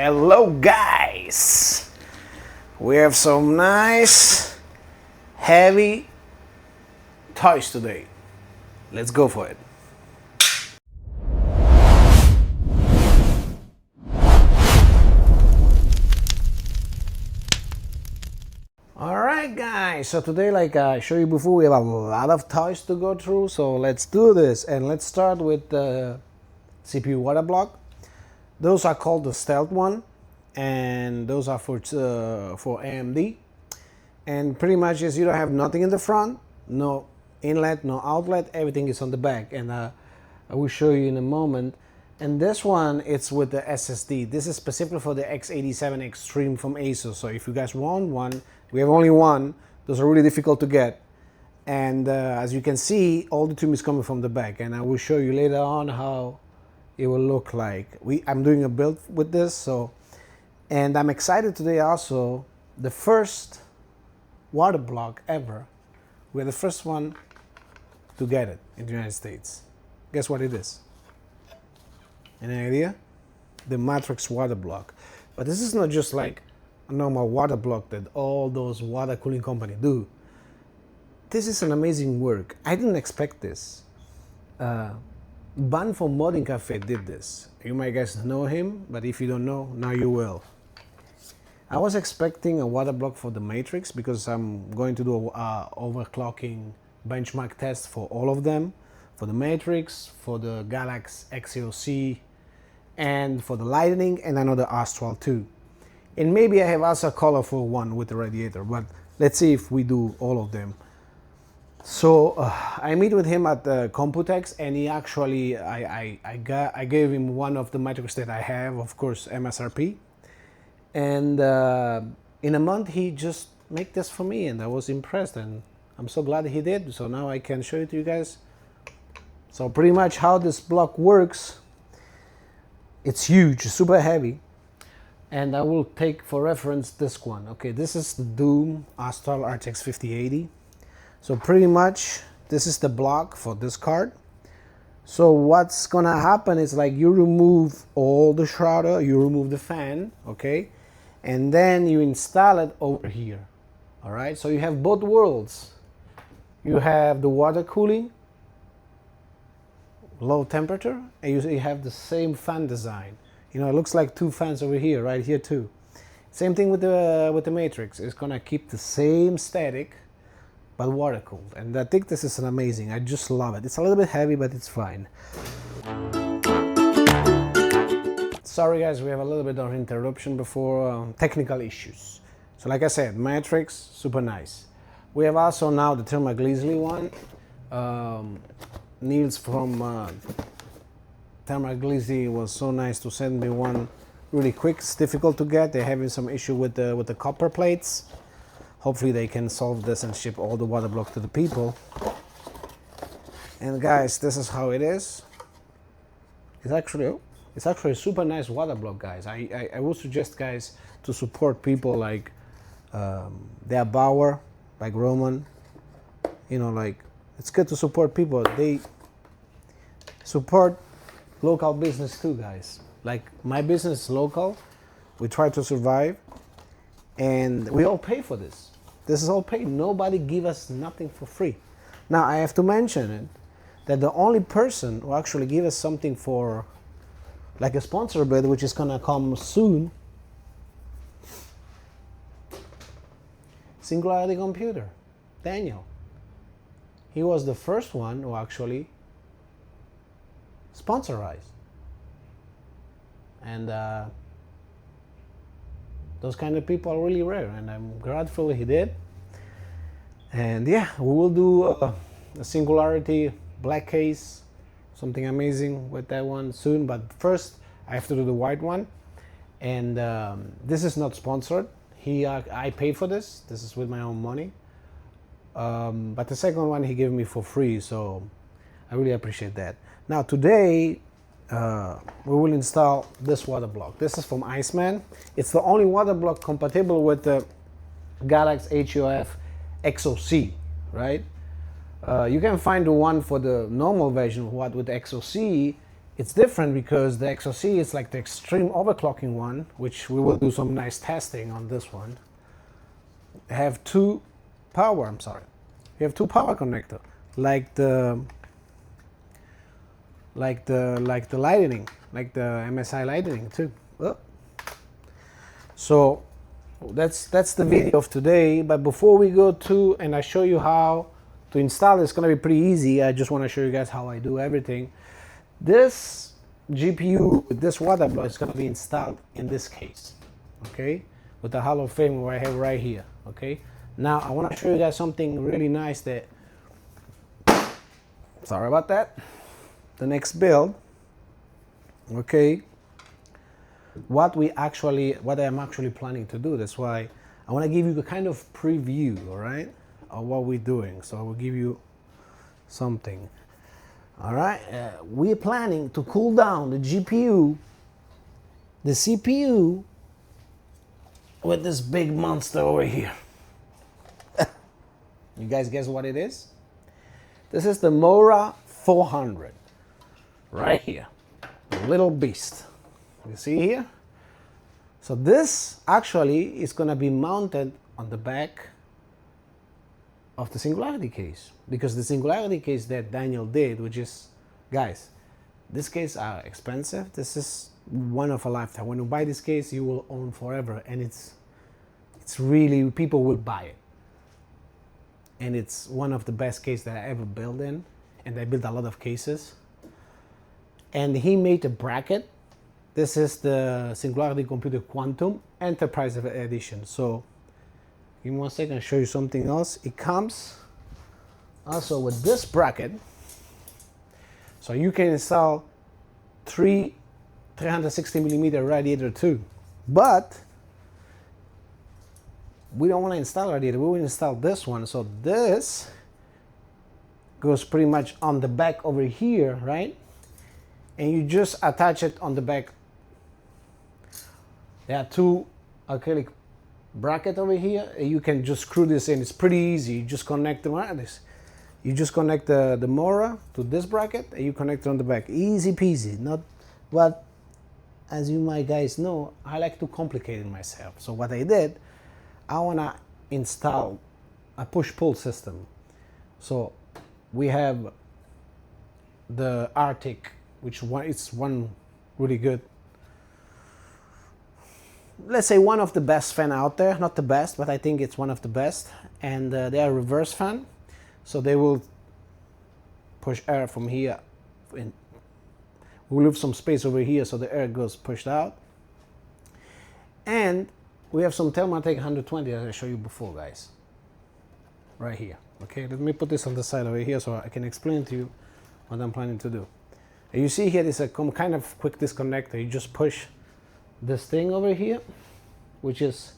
Hello guys! We have some nice heavy toys today. Let's go for it. Alright guys, so today like I showed you before, we have a lot of toys to go through, so let's do this. And let's start with the CPU water block. Those are called the stealth one, and those are for AMD. And pretty much is you don't have nothing in the front, no inlet, no outlet, everything is on the back, and I will show you in a moment. And this one, it's with the SSD. This is specifically for the X87 Extreme from ASUS. So if you guys want one, we have only one. Those are really difficult to get. And as you can see, all the trim is coming from the back. And I will show you later on how it will look like. I'm doing a build with this. And I'm excited today also, the first water block ever. We're the first one to get it in the United States. Guess what it is? Any idea? The Matrix water block. But this is not just like a normal water block that all those water cooling companies do. This is an amazing work. I didn't expect this. Ban from Modding Cafe did this. You might guys know him, but if you don't know, now you will. I was expecting a water block for the Matrix because I'm going to do a overclocking benchmark test for all of them. For the Matrix, for the Galax XOC, and for the Lightning, and another Astral too. And maybe I have also a colorful one with the radiator, but let's see if we do all of them. So I meet with him at Computex, and he actually, I gave him one of the Matrix that I have, of course, MSRP. And in a month, he just made this for me, and I was impressed, and I'm so glad he did. So now I can show it to you guys. So pretty much how this block works, it's huge, super heavy. And I will take for reference this one. Okay, this is the Doom Astral RTX 5080. So pretty much this is the block for this card. So what's gonna happen is like you remove all the shrouder, you remove the fan, okay? And then you install it over here, all right? So you have both worlds. You have the water cooling, low temperature, and you have the same fan design. You know, it looks like two fans over here, right here too. Same thing with the Matrix. It's gonna keep the same static, but water cooled. And I think this is an amazing. I just love it. It's a little bit heavy, but it's fine. Sorry guys, we have a little bit of interruption before technical issues. So like I said, Matrix, super nice. We have also now the Thermaglisli one. Niels from Thermaglisli was so nice to send me one really quick. It's difficult to get. They're having some issue with the copper plates. Hopefully they can solve this and ship all the water blocks to the people. And guys, this is how it is. It's actually a super nice water block, guys. I would suggest guys to support people like their Bauer, like Roman. You know, like it's good to support people. They support local business too, guys. Like my business is local. We try to survive, and we all pay for this. This is all paid. Nobody give us nothing for free. Now I have to mention it that the only person who actually give us something for like a sponsor bid, which is gonna come soon, Singularity Computer, Daniel. He was the first one who actually sponsorized. And those kind of people are really rare, and I'm grateful he did. And yeah, we will do a Singularity black case, something amazing with that one soon. But first, I have to do the white one. And this is not sponsored. I pay for this. This is with my own money. But the second one he gave me for free, so I really appreciate that. Now today we will install this water block. This is from Iceman. It's the only water block compatible with the Galax HOF XOC, right? You can find the one for the normal version with XOC It's different because the XOC is like the extreme overclocking one, which we will do some nice testing on this one. Have two power, I'm sorry. You have two power connector, like the lightning, like the MSI lightning too. Oh. So that's the video of today. But before we go to and I show you how to install, it's gonna be pretty easy. I just want to show you guys how I do everything. This GPU with this water block is going to be installed in this case, okay, with the hollow frame I have right here. Okay, now I want to show you guys something really nice that, sorry about that, the next build, okay, what I'm actually planning to do. That's why I want to give you a kind of preview, all right, of what we're doing. So I will give you something. All right, we're planning to cool down the GPU, the CPU, with this big monster over here. You guys guess what it is? This is the Mora 400, right here, the little beast. You see here? So this actually is gonna be mounted on the back of the Singularity case, because the Singularity case that Daniel did, which is, guys, this case are expensive. This is one of a lifetime. When you buy this case, you will own forever, and it's really, people will buy it, and it's one of the best cases that I ever built in, and I built a lot of cases. And he made a bracket. This is the Singularity Computer Quantum Enterprise Edition. So give me one second, I'll show you something else. It comes also with this bracket, so you can install 360mm radiator too. But we don't want to install radiator, we will install this one. So this goes pretty much on the back over here, right? And you just attach it on the back. There are two acrylic bracket over here. You can just screw this in. It's pretty easy. You just connect the wireless. You just connect the Mora to this bracket and you connect it on the back. Easy peasy. Not, but as you might guys know, I like to complicate it myself. So what I did, I wanna install a push-pull system. So we have the RTX, which it's one really good, let's say one of the best fan out there. Not the best, but I think it's one of the best. And they are reverse fan, so they will push air from here. We'll leave some space over here so the air goes pushed out. And we have some Thermaltake 120 as I showed you before, guys, right here. Okay, let me put this on the side over here so I can explain to you what I'm planning to do. And you see here is a kind of quick disconnector. You just push this thing over here, which is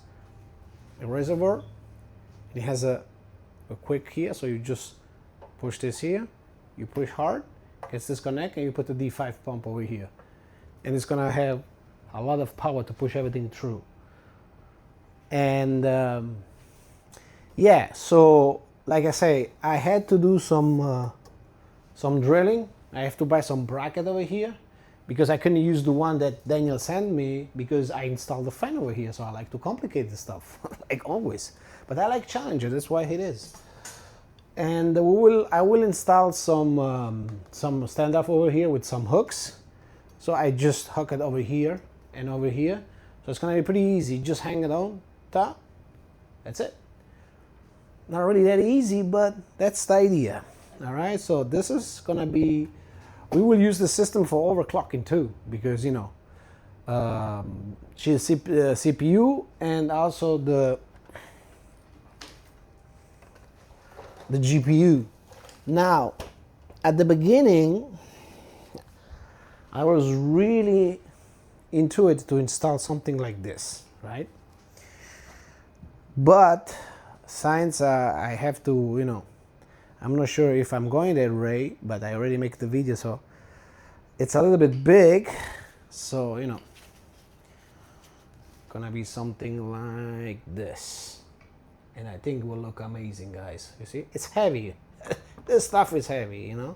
a reservoir. It has a quick here, so you just push this here, you push hard, gets disconnect, and you put the D5 pump over here, and it's gonna have a lot of power to push everything through. And yeah, so like I say, I had to do some drilling. I have to buy some bracket over here, because I couldn't use the one that Daniel sent me, because I installed the fan over here. So I like to complicate the stuff, like always. But I like challenges, that's why it is. And I will install some standoff over here with some hooks. So I just hook it over here and over here. So it's gonna be pretty easy. Just hang it on top. That's it. Not really that easy, but that's the idea. All right, so this is gonna be, we will use the system for overclocking too, because you know, CPU and also the GPU. Now, at the beginning, I was really into it to install something like this, right? But since I have to, you know, I'm not sure if I'm going that way, but I already make the video, so it's a little bit big. So, you know, gonna be something like this. And I think it will look amazing, guys. You see, it's heavy. This stuff is heavy, you know.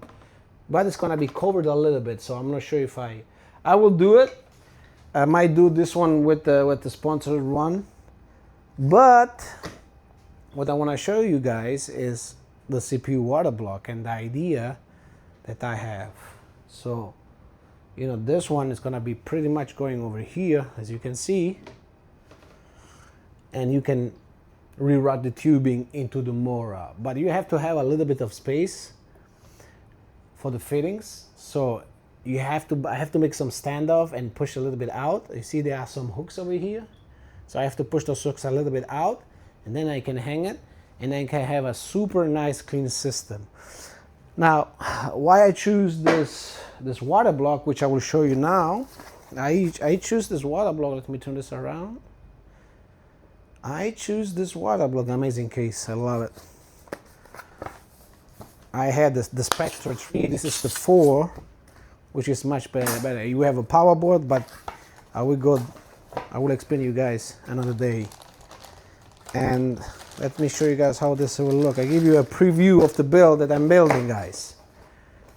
but it's gonna be covered a little bit, so I'm not sure if I will do it. I might do this one with the sponsored one, but what I want to show you guys is the CPU water block and the idea that I have. So, you know, this one is gonna be pretty much going over here, as you can see, and you can reroute the tubing into the Mora, but you have to have a little bit of space for the fittings. So I have to make some standoff and push a little bit out. You see there are some hooks over here, so I have to push those hooks a little bit out, and then I can hang it, and then I can have a super nice clean system. Now, why I choose this water block, which I will show you now. I choose this water block. Let me turn this around. I choose this water block. Amazing case. I love it. I had the Spectre 3. This is the 4, which is much better. You have a power board, but I will explain you guys another day. And let me show you guys how this will look. I give you a preview of the build that I'm building, guys.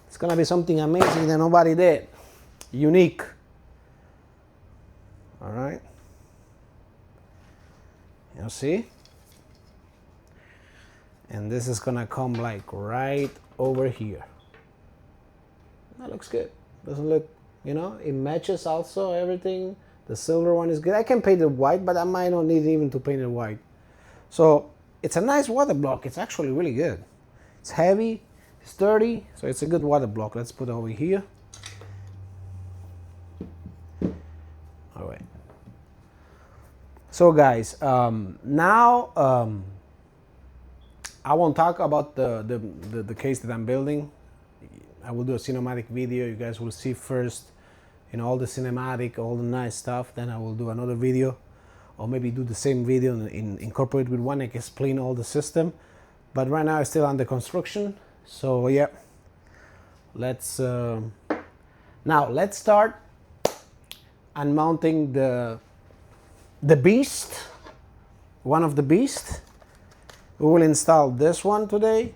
It's gonna be something amazing that nobody did. Unique. All right. You see? And this is gonna come like right over here. That looks good. Doesn't look, you know, it matches also everything. The silver one is good. I can paint it white, but I might not need even to paint it white. So it's a nice water block. It's actually really good. It's heavy, sturdy, so it's a good water block. Let's put it over here. All right. So guys, now I won't talk about the case that I'm building. I will do a cinematic video. You guys will see first, you know, all the cinematic, all the nice stuff. Then I will do another video, or maybe do the same video and incorporate with one. I can explain all the system. But right now it's still under construction. So yeah, let's start unmounting the beast, one of the beast. We will install this one today,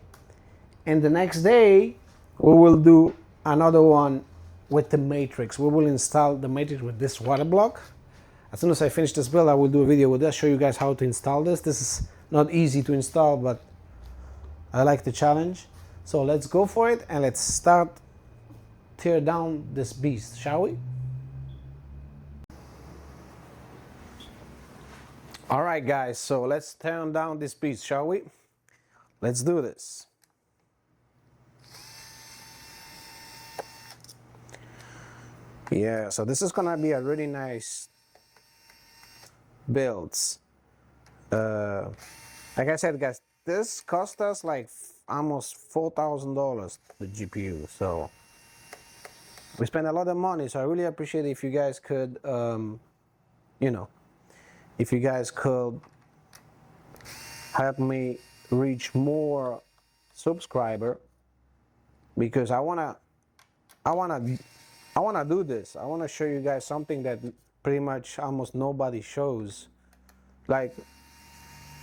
and the next day we will do another one with the Matrix. We will install the Matrix with this water block. As soon as I finish this build, I will do a video with that, show you guys how to install this. This is not easy to install, but I like the challenge. So let's go for it, and let's start tear down this beast, shall we? All right, guys, so let's tear down this beast, shall we? Let's do this. Yeah, so this is gonna be a really nice builds. Like I said, guys, this cost us like almost $4,000, the GPU. So we spent a lot of money. So I really appreciate if you guys could, you know, if you guys could help me reach more subscriber, because I wanna do this. I wanna show you guys something that pretty much almost nobody shows. Like,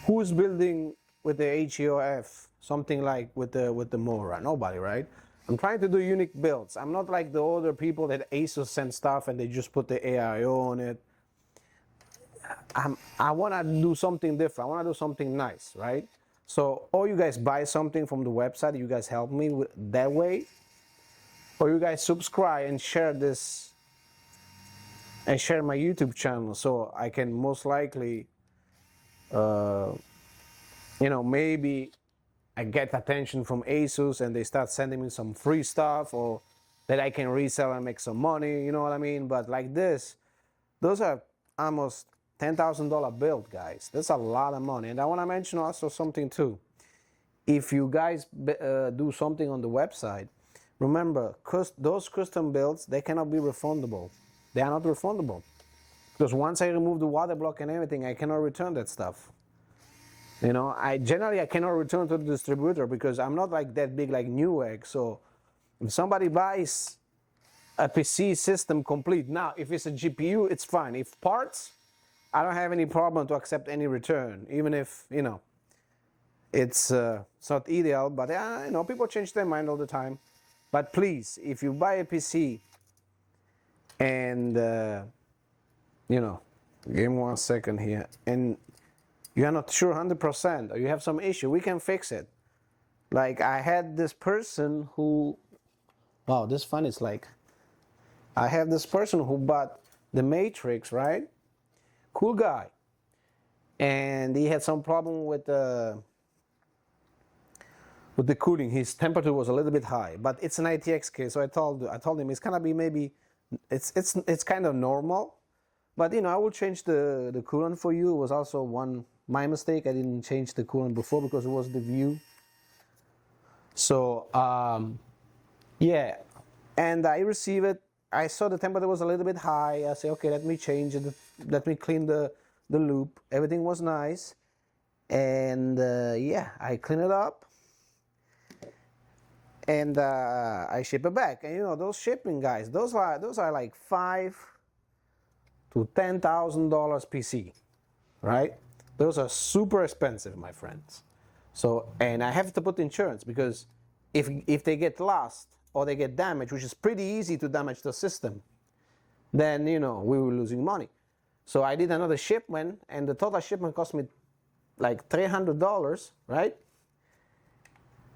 who's building with the HOF something like with the Mora? Nobody, right? I'm trying to do unique builds. I'm not like the other people that ASUS send stuff and they just put the AIO on it. I want to do something different. I want to do something nice, right? So, or you guys buy something from the website, you guys help me with that way, or you guys subscribe and share this and share my YouTube channel, so I can most likely, you know, maybe I get attention from ASUS and they start sending me some free stuff, or that I can resell and make some money, you know what I mean? But like this, those are almost $10,000 build, guys. That's a lot of money. And I want to mention also something too. If you guys do something on the website, remember, those custom builds, they cannot be refundable. They are not refundable. Because once I remove the water block and everything, I cannot return that stuff. You know, I cannot return to the distributor, because I'm not like that big like Newegg. So if somebody buys a PC system complete, now if it's a GPU, it's fine. If parts, I don't have any problem to accept any return, even if, you know, it's not ideal, but you know, people change their mind all the time. But please, if you buy a PC and you know, give me 1 second here, and you are not sure 100% or you have some issue, we can fix it. Like I had this person who, wow, this fun is like, I have this person who bought the Matrix, right? Cool guy. And he had some problem with the cooling. His temperature was a little bit high, but it's an RTX case, so I told him it's gonna be maybe, it's kind of normal, but you know, I will change the coolant for you. It was also my mistake. I didn't change the coolant before because it was the view. So yeah, and I received it. I saw the temperature was a little bit high. I said, okay, let me change it. Let me clean the loop. Everything was nice, and yeah, I clean it up, and I ship it back. And you know, those shipping guys, those are like $5,000 to $10,000 PC, right? Those are super expensive, my friends. So, and I have to put insurance, because if they get lost or they get damaged, which is pretty easy to damage the system, then you know, we were losing money. So I did another shipment, and the total shipment cost me like $300, right?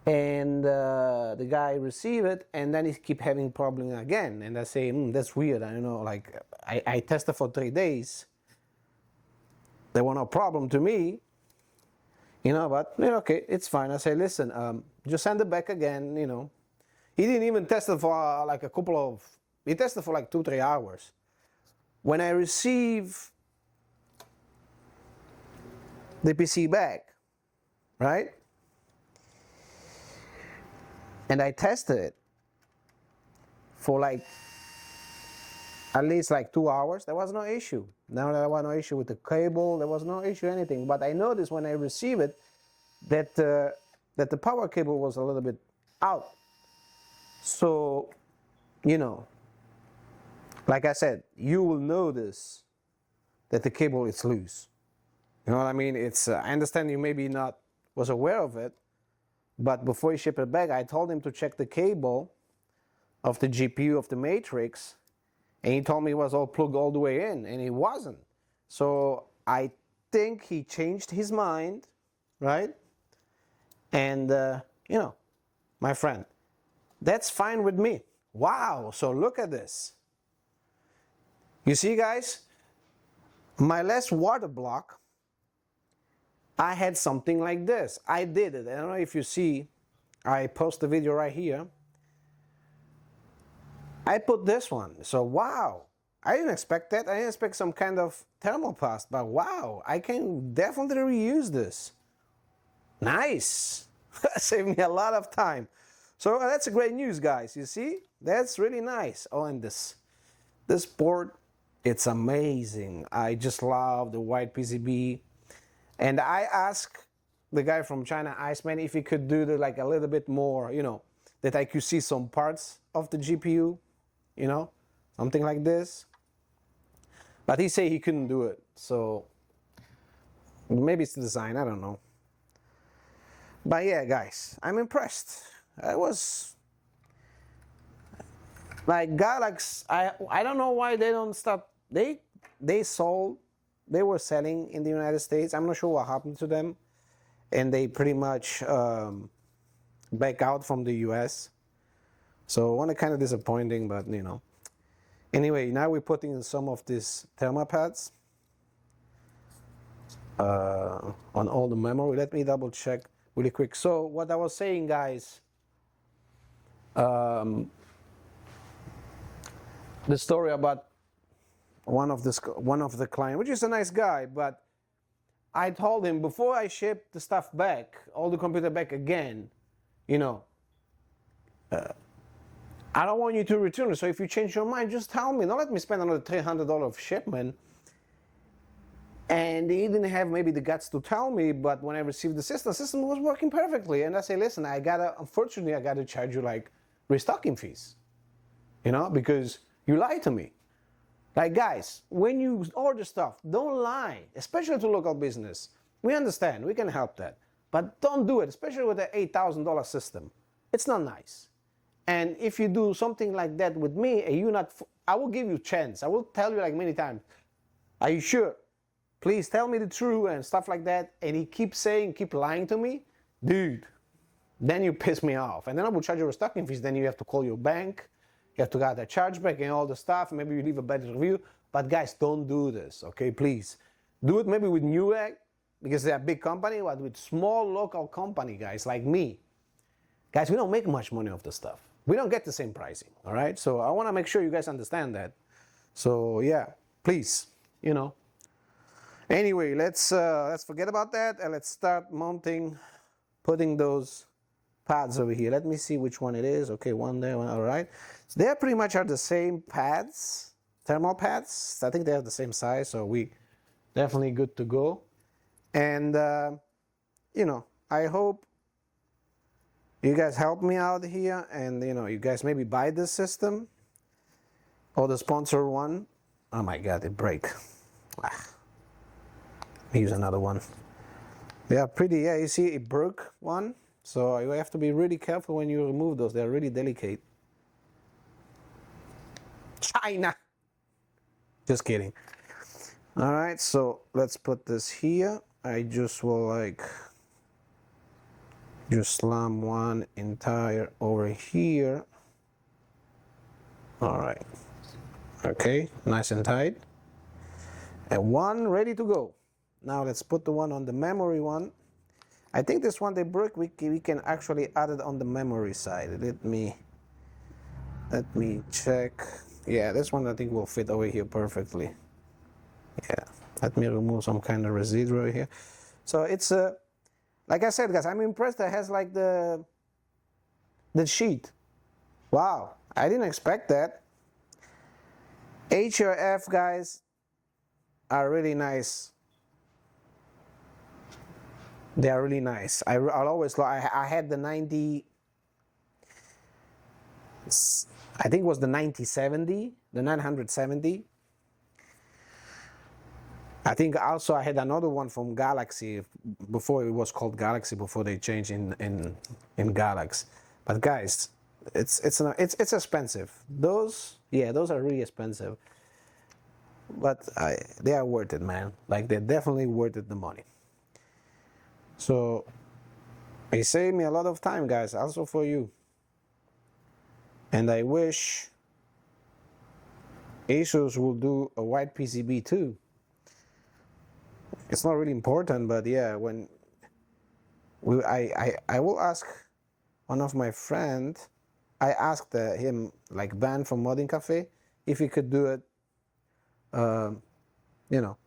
And the guy received it, and then he keep having problem again. And I say, that's weird. I know, like I tested for 3 days. There was no problem to me, you know. But you know, okay, it's fine. I say, listen, just send it back again. You know, he didn't even test it for like he tested for like 2-3 hours. When I receive the PC back, right? And I tested it for like at least like 2 hours. There was no issue. Now there was no issue with the cable. There was no issue anything. But I noticed when I received it that the power cable was a little bit out. So, you know, like I said, you will notice that the cable is loose. You know what I mean? It's I understand you maybe not was aware of it, but before he shipped it back, I told him to check the cable of the GPU of the Matrix, and he told me it was all plugged all the way in, and it wasn't. So I think he changed his mind, right? And you know, my friend, that's fine with me. Wow, so look at this. You see, guys, my last water block, I had something like this. I did it. I don't know if you see, I post the video right here. I put this one. So wow, I didn't expect that. I didn't expect some kind of thermal paste, but wow, I can definitely reuse this. Nice. Saved me a lot of time. So that's a great news, guys. You see, that's really nice. Oh, and this board, it's amazing. I just love the white PCB. And I asked the guy from China, Iceman, if he could do like a little bit more, you know, that I could see some parts of the GPU, you know, something like this. But he said he couldn't do it. So maybe it's the design, I don't know. But yeah, guys, I'm impressed. I was like Galax. I don't know why they don't stop. They were selling in the United States. I'm not sure what happened to them, and they pretty much back out from the US. So one kind of disappointing, but you know. Anyway, now we're putting in some of these thermal pads on all the memory. Let me double check really quick. So what I was saying, guys, the story about one of the client, which is a nice guy, but I told him before I ship the stuff back, all the computer back again, you know, I don't want you to return it. So if you change your mind, just tell me. Don't let me spend another $300 of shipment. And he didn't have maybe the guts to tell me, but when I received the system was working perfectly. And I say, listen, unfortunately, I gotta charge you like restocking fees, you know, because you lied to me. Like, guys, when you order stuff, don't lie, especially to local business. We understand, we can help that, but don't do it, especially with an $8,000 system. It's not nice. And if you do something like that with me, and you not, I will give you a chance. I will tell you like many times, are you sure? Please tell me the truth and stuff like that. And he keeps saying, keep lying to me, dude. Then you piss me off. And then I will charge you a stocking fees. Then you have to call your bank. You have to get a chargeback and all the stuff. Maybe you leave a bad review. But guys, don't do this, okay? Please. Do it maybe with Newegg, because they're a big company, but with small local company, guys, like me. Guys, we don't make much money off the stuff. We don't get the same pricing, all right? So I want to make sure you guys understand that. So yeah, please, you know. Anyway, let's forget about that and let's start mounting, putting those pads over here. Let me see which one it is. Okay, one there, one, all right. So they pretty much are the same pads, thermal pads. I think they have the same size, so we definitely good to go. And you know, I hope you guys help me out here, and you know, you guys maybe buy this system or the sponsor one. Oh my God, it break. Let me use another one. They are pretty. Yeah, you see, it broke one. So you have to be really careful when you remove those. They're really delicate. China. Just kidding. All right, so let's put this here. I just will like just slam one entire over here. All right. Okay, nice and tight. And one ready to go. Now let's put the one on the memory one. I think this one they broke, we can actually add it on the memory side. Let me check. Yeah, this one I think will fit over here perfectly. Yeah, let me remove some kind of residue here. So it's like I said, guys, I'm impressed that it has like the sheet. Wow, I didn't expect that. HOF guys are really nice. They are really nice. I'll always, I had the 90, I think it was the 9070, the 970. I think also I had another one from Galaxy before it was called Galaxy, before they changed in Galax. But guys, it's expensive. Those, yeah, those are really expensive. But they are worth it, man. Like, they're definitely worth it, the money. So it saved me a lot of time, guys, also for you. And I wish ASUS will do a white PCB too. It's not really important, but yeah, when I will ask one of my friends, I asked him, like Ben from Modding Cafe, if he could do it, you know,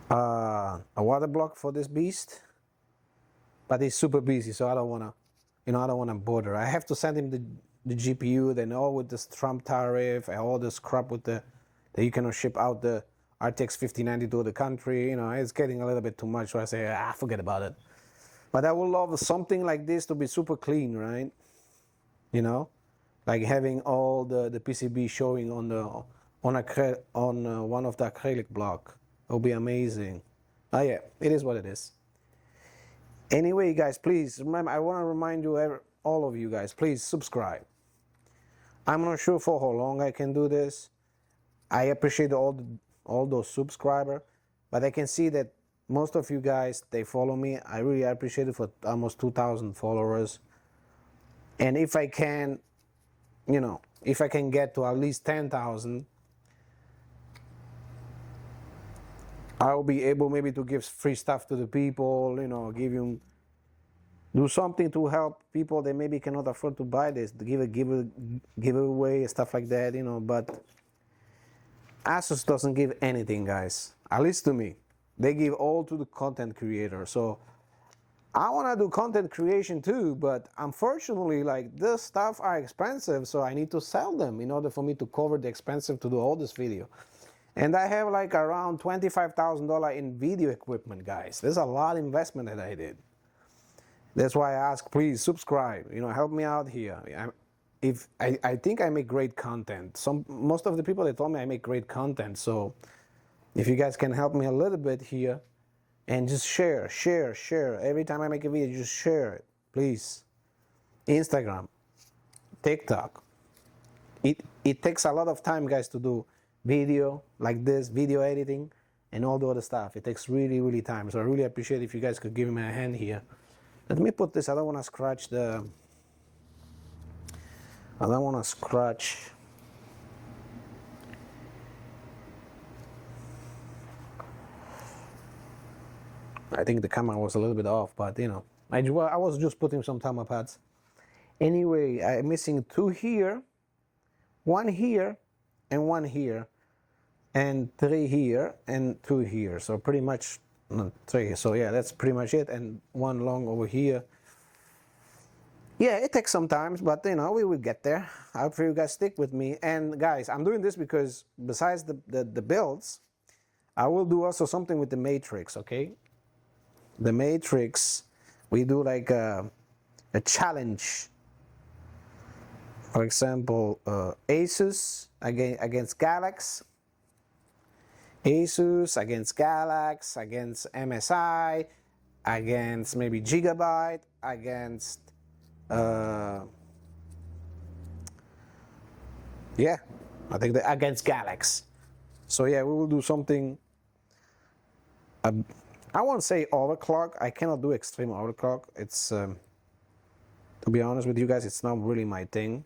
a water block for this beast, but he's super busy, so I don't wanna, you know, I don't wanna bother. I have to send him the GPU, then all with this Trump tariff and all this crap with that you cannot ship out the RTX 5090 to the country. You know, it's getting a little bit too much, so I say, forget about it. But I would love something like this to be super clean, right? You know, like having all the PCB showing on one of the acrylic block. It will be amazing. Oh yeah, it is what it is. Anyway, guys, please remember, I want to remind you, all of you guys, please subscribe. I'm not sure for how long I can do this. I appreciate all those subscribers, but I can see that most of you guys, they follow me. I really appreciate it, for almost 2,000 followers. And if I can, you know, if I can get to at least 10,000, I'll be able maybe to give free stuff to the people, you know, do something to help people that maybe cannot afford to buy this, to give a giveaway, stuff like that, you know. But ASUS doesn't give anything, guys, at least to me. They give all to the content creator. So I want to do content creation too, but unfortunately, like, this stuff are expensive, so I need to sell them in order for me to cover the expensive to do all this video. And I have like around $25,000 in video equipment, guys. There's a lot of investment that I did. That's why I ask, please subscribe, you know, help me out here. I think I make great content. Most of the people, they told me I make great content. So if you guys can help me a little bit here and just share. Every time I make a video, just share it, please. Instagram, TikTok. It takes a lot of time, guys, to do video like this, video editing, and all the other stuff. It takes really time. So I really appreciate if you guys could give me a hand here. Let me put this. I don't want to scratch the. I don't want to scratch. I think the camera was a little bit off, but you know, I was just putting some timer pads. Anyway, I'm missing 2 here, 1 here, and 1 here, and 3 here, and 2 here. So pretty much, not 3. So yeah, that's pretty much it. And 1 long over here. Yeah, it takes some time, but you know, we will get there. I hope you guys stick with me. And guys, I'm doing this because besides the builds, I will do also something with the Matrix, okay? The Matrix, we do like a challenge. For example, ASUS against Galax, ASUS against Galax, against MSI, against maybe Gigabyte, against yeah, I think against Galax. So yeah, we will do something. I won't say overclock. I cannot do extreme overclock. It's to be honest with you guys, it's not really my thing.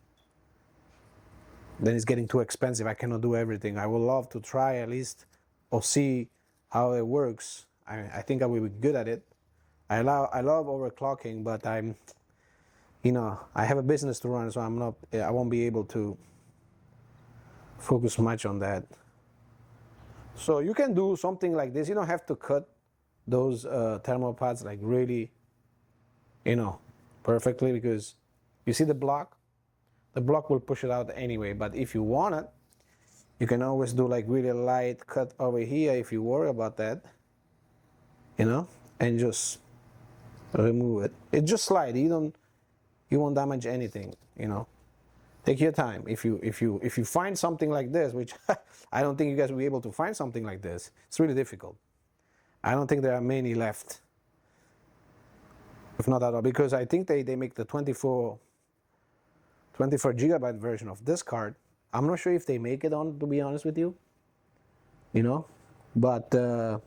Then it's getting too expensive. I cannot do everything. I would love to try at least or see how it works. I think I will be good at it. I love overclocking, but I'm, you know, I have a business to run, so I won't be able to focus much on that. So you can do something like this. You don't have to cut those thermal pads like really, you know, perfectly, because you see the block will push it out anyway. But if you want it, you can always do like really light cut over here if you worry about that, you know, and just remove it. It's just slight. You won't damage anything, you know. Take your time. If you find something like this, which I don't think you guys will be able to find something like this. It's really difficult. I don't think there are many left, if not at all, because I think they make the 24 gigabyte version of this card. I'm not sure if they make it on, to be honest with you, you know, but there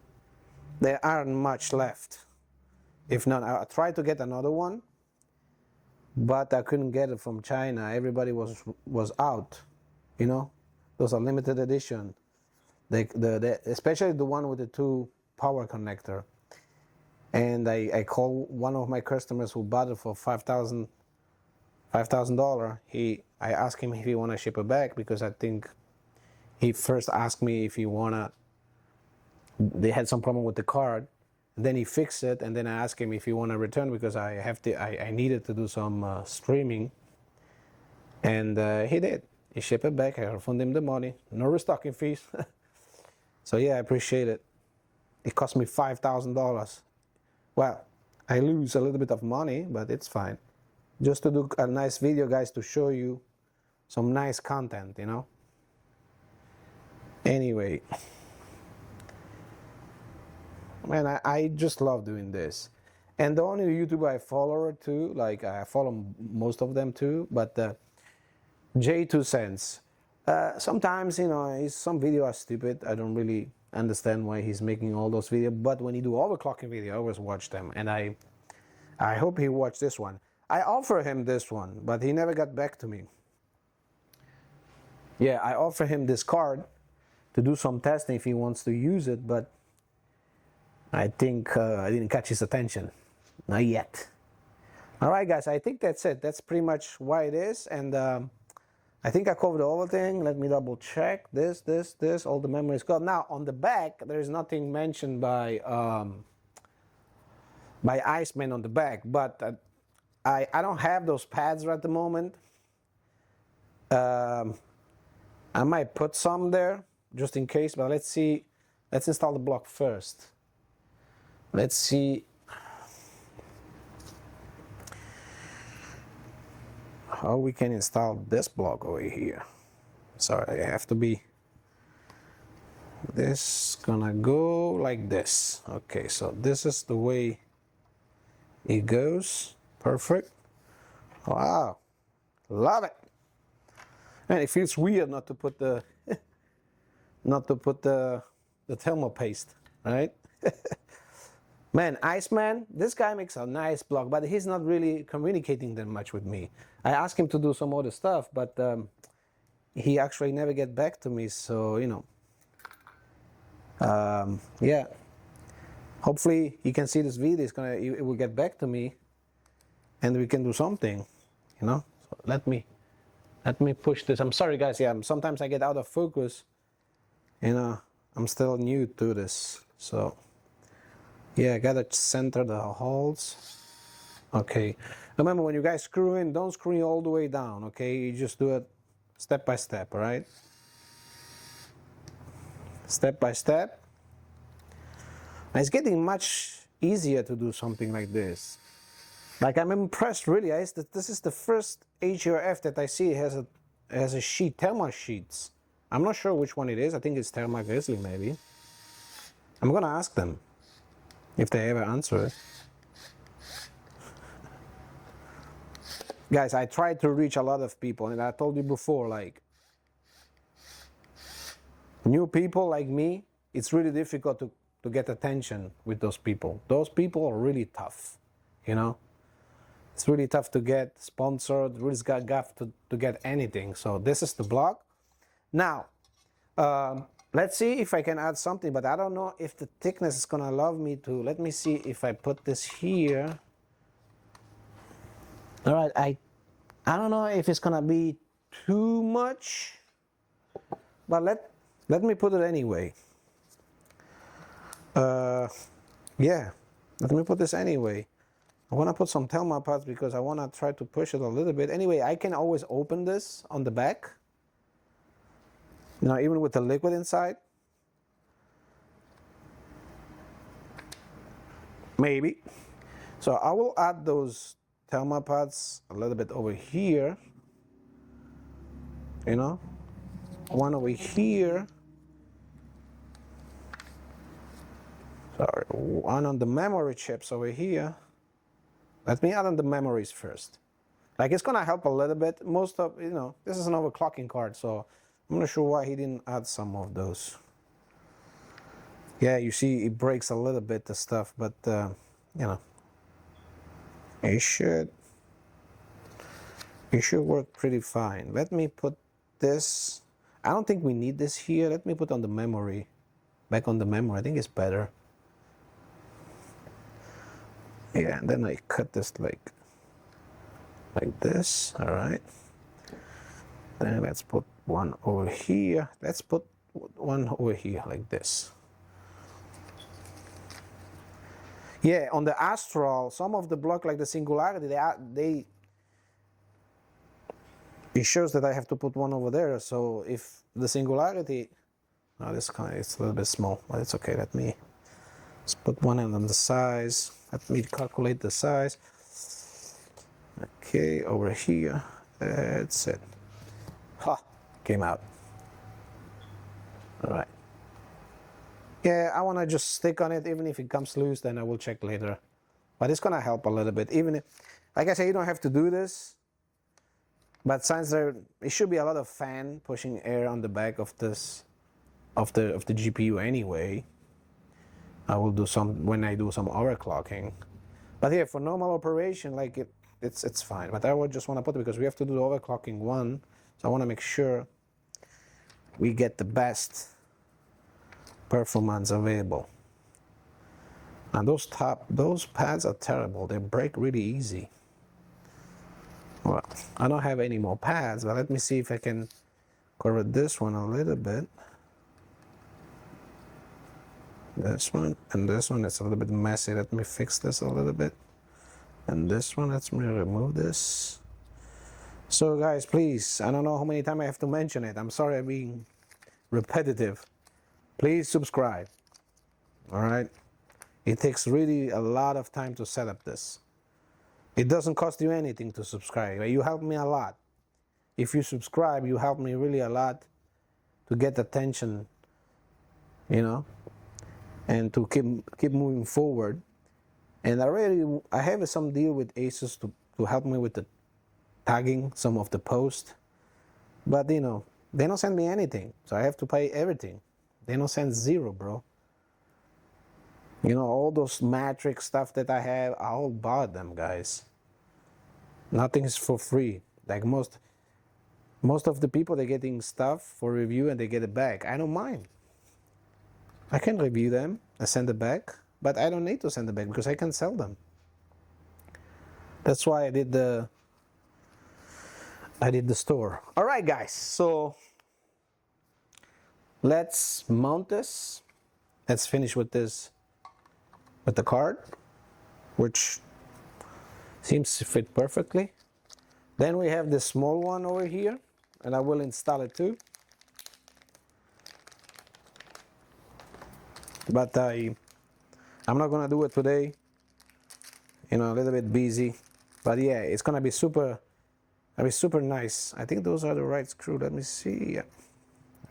aren't much left. If not, I tried to get another one, but I couldn't get it from China. Everybody was out, you know. Those are limited edition. Especially the one with the 2 power connector. And I called one of my customers who bought it for $5,000. I asked him if he want to ship it back, because I think he first asked me if he wanna. They had some problem with the card, and then he fixed it, and then I asked him if he want to return, because I needed to do some streaming, and he did. He shipped it back. I refunded him the money, no restocking fees. So yeah, I appreciate it. It cost me $5,000. Well, I lose a little bit of money, but it's fine. Just to do a nice video, guys, to show you some nice content, you know. Anyway, man, I just love doing this. And the only YouTuber I follow too, like I follow most of them too, but J2 Cents. Sometimes, you know, some videos are stupid. I don't really understand why he's making all those videos, but when he do overclocking video, I always watch them, and I hope he watched this one. I offered him this one, but he never got back to me. Yeah, I offered him this card to do some testing if he wants to use it, but I think I didn't catch his attention. Not yet. All right, guys, I think that's it. That's pretty much why it is, and I think I covered the whole thing. Let me double check. This, all the memory is gone. Now, on the back, there is nothing mentioned by Iceman on the back, but I don't have those pads right at the moment. I might put some there just in case, but let's see. Let's install the block first. Let's see how we can install this block over here. Sorry, I have to be. This gonna go like this. Okay, so this is the way it goes. Perfect. Wow, love it. And it feels weird not to put the the thermal paste, right? Man, Iceman, this guy makes a nice block, but he's not really communicating that much with me. I asked him to do some other stuff, but he actually never get back to me. So you know, yeah. Hopefully he can see this video. It will get back to me, and we can do something. You know. So let me push this. I'm sorry, guys. Yeah, sometimes I get out of focus. You know, I'm still new to this, so. Yeah, I gotta center the holes. Okay, remember when you guys screw in, don't screw in all the way down, okay? You just do it step by step, all right? Step by step. And it's getting much easier to do something like this. Like, I'm impressed, really. This is the first HOF that I see has a sheet, thermal sheets. I'm not sure which one it is. I think it's Thermal Grizzly, maybe. I'm gonna ask them. If they ever answer it. Guys, I tried to reach a lot of people, and I told you before, like, new people like me, it's really difficult to get attention with those people. Those people are really tough, you know? It's really tough to get sponsored, really tough to get anything. So this is the block. Now, let's see if I can add something, but I don't know if the thickness is gonna allow me to. Let me see if I put this here. All right, I don't know if it's gonna be too much, but let me put it anyway. Yeah, let me put this anyway. I wanna put some Telma pads because I wanna try to push it a little bit. Anyway, I can always open this on the back. You know, even with the liquid inside. Maybe. So I will add those Telma pads a little bit over here. You know, one over here. Sorry, one on the memory chips over here. Let me add on the memories first. Like, it's gonna help a little bit. Most of, you know, this is an overclocking card, so I'm not sure why he didn't add some of those. Yeah, you see it breaks a little bit the stuff, but you know, it should work pretty fine. Let me put this. I don't think we need this here. Let me put on the memory, back on the memory. I think it's better. Yeah, and then I cut this like this. All right. Then let's put one over here. Let's put one over here like this. Yeah, on the Astral, some of the block like the Singularity, it shows that I have to put one over there. So if the Singularity, no, this kind of, it's a little bit small, but it's okay. Let's put one on the size. Let me calculate the size. Okay, over here. That's it. Ha! Came out. All right. Yeah, I want to just stick on it. Even if it comes loose, then I will check later. But it's gonna help a little bit. Even if, like I say, you don't have to do this. But since it should be a lot of fan pushing air on the back of this, of the GPU anyway. I will do some when I do some overclocking. But yeah, for normal operation, like it's fine. But I would just want to put it because we have to do the overclocking one. So I want to make sure we get the best performance available. And those pads are terrible. They break really easy. Well, I don't have any more pads, but let me see if I can correct this one a little bit. This one and this one, it's a little bit messy. Let me fix this a little bit. And this one, let me remove this. So guys, please, I don't know how many times I have to mention it. I'm sorry I'm being repetitive. Please subscribe. All right? It takes really a lot of time to set up this. It doesn't cost you anything to subscribe. You help me a lot. If you subscribe, you help me really a lot to get attention, you know, and to keep moving forward. And I have some deal with ASUS to help me with tagging some of the posts, but you know, they don't send me anything, so I have to pay everything. They don't send zero, bro. You know, all those Matrix stuff that I have, I all bought them, guys. Nothing is for free. Like most of the people, they're getting stuff for review and they get it back. I don't mind. I can review them and send it back, but I don't need to send it back because I can sell them. That's why I did the store. All right, guys. So let's mount this. Let's finish with this, with the card, which seems to fit perfectly. Then we have the small one over here, and I will install it too. But I'm not gonna do it today. You know, a little bit busy. But yeah, it's gonna be super nice. I think those are the right screw. Let me see. Yeah.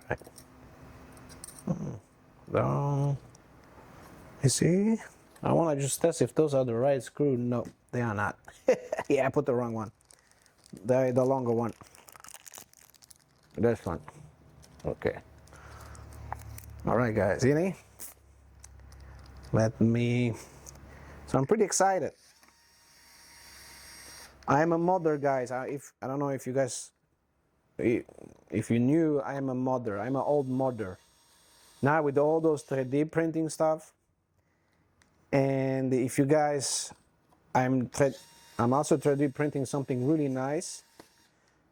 Right. Down. You see? I wanna just test if those are the right screw. No, they are not. Yeah, I put the wrong one. The longer one. This one. Okay. All right, guys. Any? Let me. So I'm pretty excited. I'm a modder, guys. I don't know if you guys, if you knew, I am a modder. I'm an old modder. Now with all those 3D printing stuff, and if you guys, I'm also 3D printing something really nice.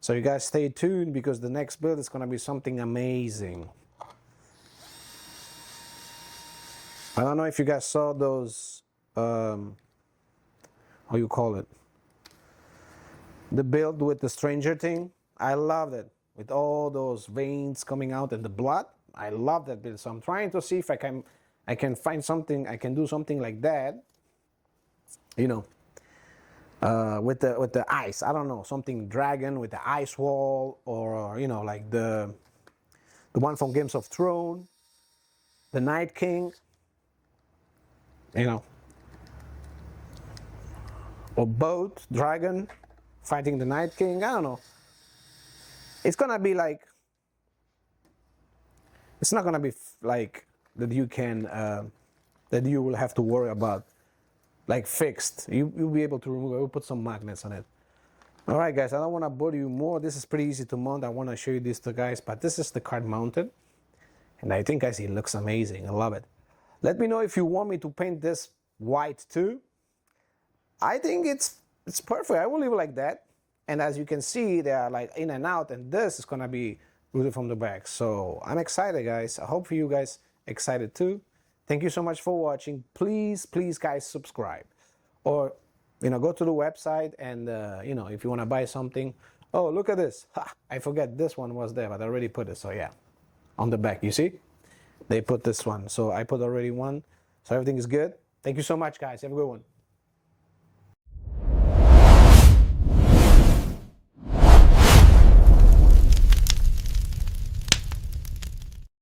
So you guys stay tuned because the next build is gonna be something amazing. I don't know if you guys saw those, how you call it? The build with the stranger thing. I loved it. With all those veins coming out and the blood. I love that build. So I'm trying to see if I can find something, I can do something like that. You know, with the ice. I don't know, something dragon with the ice wall, or you know, like the one from Games of Thrones, the Night King. You know, or boat dragon fighting the Night King. I don't know. It's gonna be like, it's not gonna be like that you can that you will have to worry about, like fixed. You'll be able to remove it. We'll put some magnets on it. All right, guys. I don't want to bother you more. This is pretty easy to mount. I want to show you this to guys, but this is the card mounted, and I think, guys, it looks amazing. I love it. Let me know if you want me to paint this white too. I think it's perfect. I will leave it like that. And as you can see, they are like in and out, and this is gonna be really from the back. So I'm excited, guys. I hope you guys excited too. Thank you so much for watching. Please, guys, subscribe, or you know, go to the website and you know, if you want to buy something. Oh, look at this. Ha, I forget this one was there, but I already put it. So yeah, on the back, you see, they put this one. So I put already one. So everything is good. Thank you so much, guys. Have a good one.